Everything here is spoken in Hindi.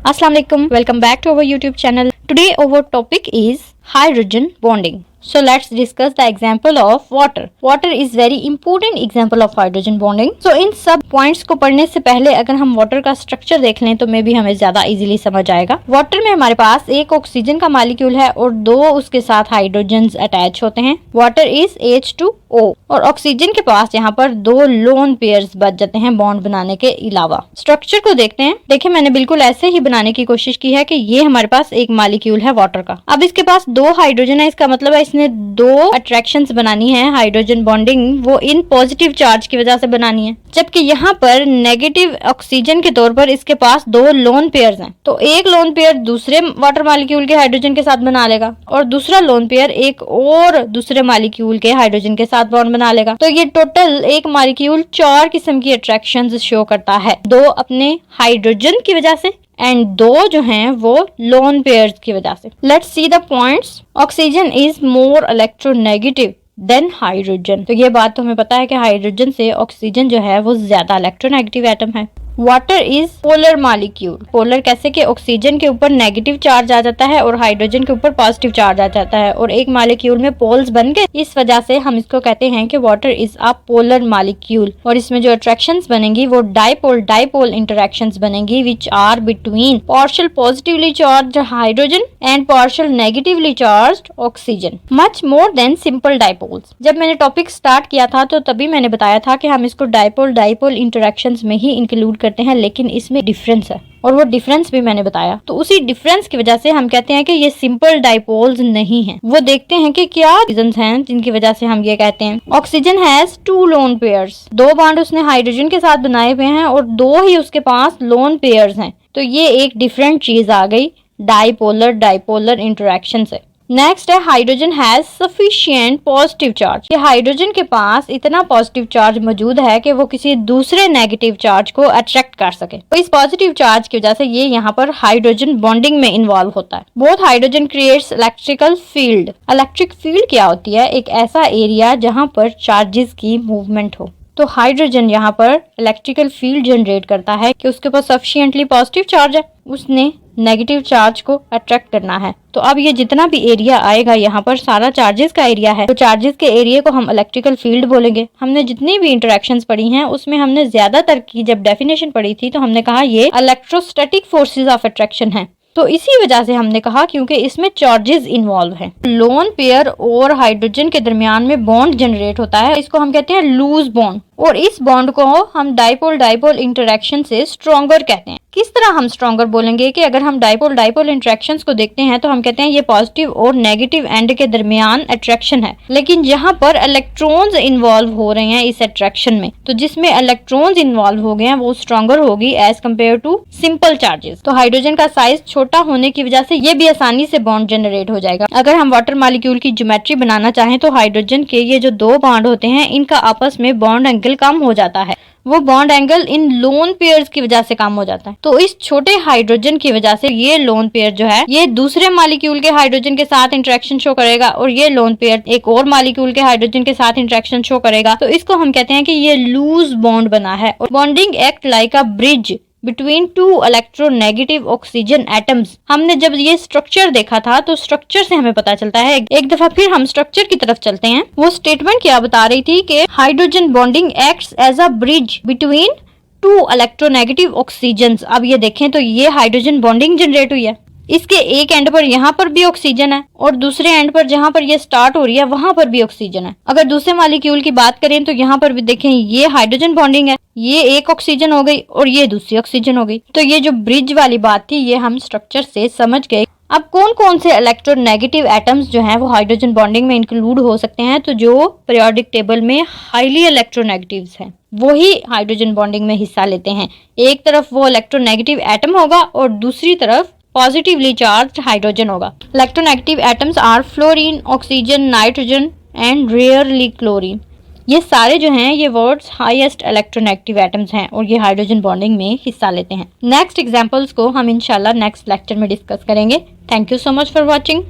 Assalamu alaikum. Welcome back to our YouTube channel. Today our topic is hydrogen bonding. So let's discuss the example of water. Water is very important example of hydrogen bonding. So इन सब पॉइंट्स को पढ़ने से पहले अगर हम वाटर का स्ट्रक्चर देख लें तो मे भी हमें ज्यादा इजीली समझ आएगा। वाटर में हमारे पास एक ऑक्सीजन का मॉलिक्यूल है और दो उसके साथ हाइड्रोजन अटैच होते हैं। वाटर इज H2O और ऑक्सीजन के पास यहाँ पर दो लोन पेयर्स बच जाते हैं बॉन्ड बनाने के अलावा। स्ट्रक्चर को देखते हैं। देखिए मैंने बिल्कुल ऐसे ही बनाने की कोशिश की है कि ये हमारे पास एक मॉलिक्यूल है वाटर का। अब इसके पास दो हाइड्रोजन है, इसका मतलब है इसने दो अट्रैक्शंस बनानी है। हाइड्रोजन बॉन्डिंग वो इन पॉजिटिव चार्ज की वजह से बनानी है, जबकि यहाँ पर नेगेटिव ऑक्सीजन के तौर पर इसके पास दो लोन पेयर्स हैं। तो एक लोन पेयर दूसरे वाटर मॉलिक्यूल के हाइड्रोजन के साथ बना लेगा और दूसरा लोन पेयर एक और दूसरे मॉलिक्यूल के हाइड्रोजन के साथ बॉन्ड बना लेगा। तो ये टोटल एक मॉलिक्यूल चार किस्म की अट्रैक्शंस शो करता है, दो अपने हाइड्रोजन की वजह से एंड दो जो हैं वो लोन पेयर्स की वजह से। Let's see the points. Oxygen is more electronegative than hydrogen. तो ये बात तो हमें पता है कि हाइड्रोजन से ऑक्सीजन जो है वो ज्यादा इलेक्ट्रोनेगेटिव एटम है। Water is polar molecule. Polar कैसे कि ऑक्सीजन के ऊपर नेगेटिव चार्ज आ जाता है और हाइड्रोजन के ऊपर पॉजिटिव चार्ज आ जाता है और एक मॉलिक्यूल में पोल्स बन गए, इस वजह से हम इसको कहते हैं कि water is a polar molecule. और इसमें जो अट्रैक्शंस बनेंगी वो डाइपोल डाइपोल इंटरेक्शंस बनेंगी which are between partially positively charged hydrogen and partially negatively charged oxygen, much more than simple dipoles. जब मैंने टॉपिक स्टार्ट किया था तो तभी मैंने बताया था कि हम इसको डाइपोल डाइपोल इंटरेक्शंस में ही इंक्लूड करते हैं, लेकिन इसमें डिफरेंस है और वो डिफरेंस भी मैंने बताया। तो उसी डिफरेंस की वजह से हम कहते हैं कि ये सिंपल डाइपोल्स नहीं है। वो देखते हैं कि क्या रीजंस हैं जिनकी वजह से हम ये कहते हैं। Oxygen has two lone pairs. दो बॉन्ड उसने हाइड्रोजन के साथ बनाए हुए हैं और दो ही उसके पास लोन पेयर्स हैं। तो ये एक डिफरेंट चीज आ गई डाइपोलर डाइपोलर इंटरेक्शन से। नेक्स्ट है hydrogen has sufficient positive charge. ये हाइड्रोजन के पास इतना पॉजिटिव चार्ज मौजूद है कि वो किसी दूसरे नेगेटिव चार्ज को अट्रैक्ट कर सके। तो इस पॉजिटिव चार्ज की वजह से ये यहाँ पर हाइड्रोजन बॉन्डिंग में इन्वॉल्व होता है। Both hydrogen creates electrical field. Electric field क्या होती है? एक ऐसा एरिया जहाँ पर चार्जेस की मूवमेंट हो। तो हाइड्रोजन यहाँ पर इलेक्ट्रिकल फील्ड जनरेट करता है कि उसके पास सफिशिएंटली पॉजिटिव चार्ज है, उसने नेगेटिव चार्ज को अट्रैक्ट करना है। तो अब ये जितना भी एरिया आएगा यहाँ पर सारा चार्जेस का एरिया है, तो चार्जेस के एरिया को हम इलेक्ट्रिकल फील्ड बोलेंगे। हमने जितनी भी इंटरेक्शंस पढ़ी हैं उसमें हमने ज्यादातर की जब डेफिनेशन पढ़ी थी तो हमने कहा ये इलेक्ट्रोस्टैटिक फोर्सेस ऑफ अट्रैक्शन है। तो इसी वजह से हमने कहा क्योंकि इसमें चार्जेस इन्वॉल्व हैं। लोन पेयर और हाइड्रोजन के दरमियान में बॉन्ड जनरेट होता है, इसको हम कहते हैं लूज बॉन्ड। और इस बॉन्ड को हम डाइपोल डाइपोल इंटरेक्शन से स्ट्रॉन्गर कहते हैं। किस तरह हम स्ट्रॉन्गर बोलेंगे कि अगर हम डाइपोल डाइपोल इंटरेक्शंस को देखते हैं तो हम कहते हैं ये पॉजिटिव और नेगेटिव एंड के दरमियान अट्रैक्शन है, लेकिन यहाँ पर इलेक्ट्रॉन्स इन्वॉल्व हो रहे हैं इस अट्रैक्शन में, तो जिसमें इलेक्ट्रॉन्स इन्वॉल्व हो गए हैं वो स्ट्रॉन्गर होगी as compared to simple charges. तो हाइड्रोजन का साइज छोटा होने की वजह से ये भी आसानी से बॉन्ड जनरेट हो जाएगा। अगर हम वाटर मॉलिक्यूल की ज्योमेट्री बनाना चाहें तो हाइड्रोजन के ये जो दो बॉन्ड होते हैं इनका आपस में बॉन्ड एंगल कम हो जाता है। वो bond angle in lone pairs की वजह से कम हो जाता है। तो इस छोटे हाइड्रोजन की वजह से ये लोन पेयर जो है ये दूसरे मॉलिक्यूल के हाइड्रोजन के साथ इंटरेक्शन शो करेगा और ये लोन पेयर एक और मॉलिक्यूल के हाइड्रोजन के साथ इंटरेक्शन शो करेगा। तो इसको हम कहते हैं कि ये लूज बॉन्ड बना है। और बॉन्डिंग एक्ट लाइक अ bridge between two electronegative oxygen atoms. हमने जब ये स्ट्रक्चर देखा था तो स्ट्रक्चर से हमें पता चलता है, एक दफा फिर हम स्ट्रक्चर की तरफ चलते हैं। वो स्टेटमेंट क्या बता रही थी कि hydrogen bonding acts as a bridge between two electronegative oxygen. अब ये देखें तो ये हाइड्रोजन बॉन्डिंग जनरेट हुई है। इसके एक एंड पर यहाँ पर भी ऑक्सीजन है और दूसरे एंड पर जहाँ पर ये स्टार्ट हो रही है वहां पर भी ऑक्सीजन है। अगर दूसरे मॉलिक्यूल की बात करें तो यहाँ पर भी देखें ये हाइड्रोजन बॉन्डिंग है, ये एक ऑक्सीजन हो गई और ये दूसरी ऑक्सीजन हो गई। तो ये जो ब्रिज वाली बात थी ये हम स्ट्रक्चर से समझ गए। अब कौन कौन से इलेक्ट्रोनेगेटिव एटम्स जो हैं वो हाइड्रोजन बॉन्डिंग में इंक्लूड हो सकते हैं? तो जो पीरियोडिक टेबल में हाईली इलेक्ट्रोनेगेटिव्स हैं वो ही हाइड्रोजन बॉन्डिंग में हिस्सा लेते हैं। एक तरफ वो इलेक्ट्रोनेगेटिव एटम होगा और दूसरी तरफ पॉजिटिवली चार्ज्ड हाइड्रोजन होगा। Electronegative atoms are fluorine, oxygen, nitrogen and rarely chlorine. ये सारे जो हैं ये वर्ड्स हाईएस्ट इलेक्ट्रोनेगेटिव एटम्स हैं और ये हाइड्रोजन बॉन्डिंग में हिस्सा लेते हैं। नेक्स्ट एग्जांपल्स को हम इंशाल्लाह नेक्स्ट लेक्चर में डिस्कस करेंगे। Thank you so much for watching.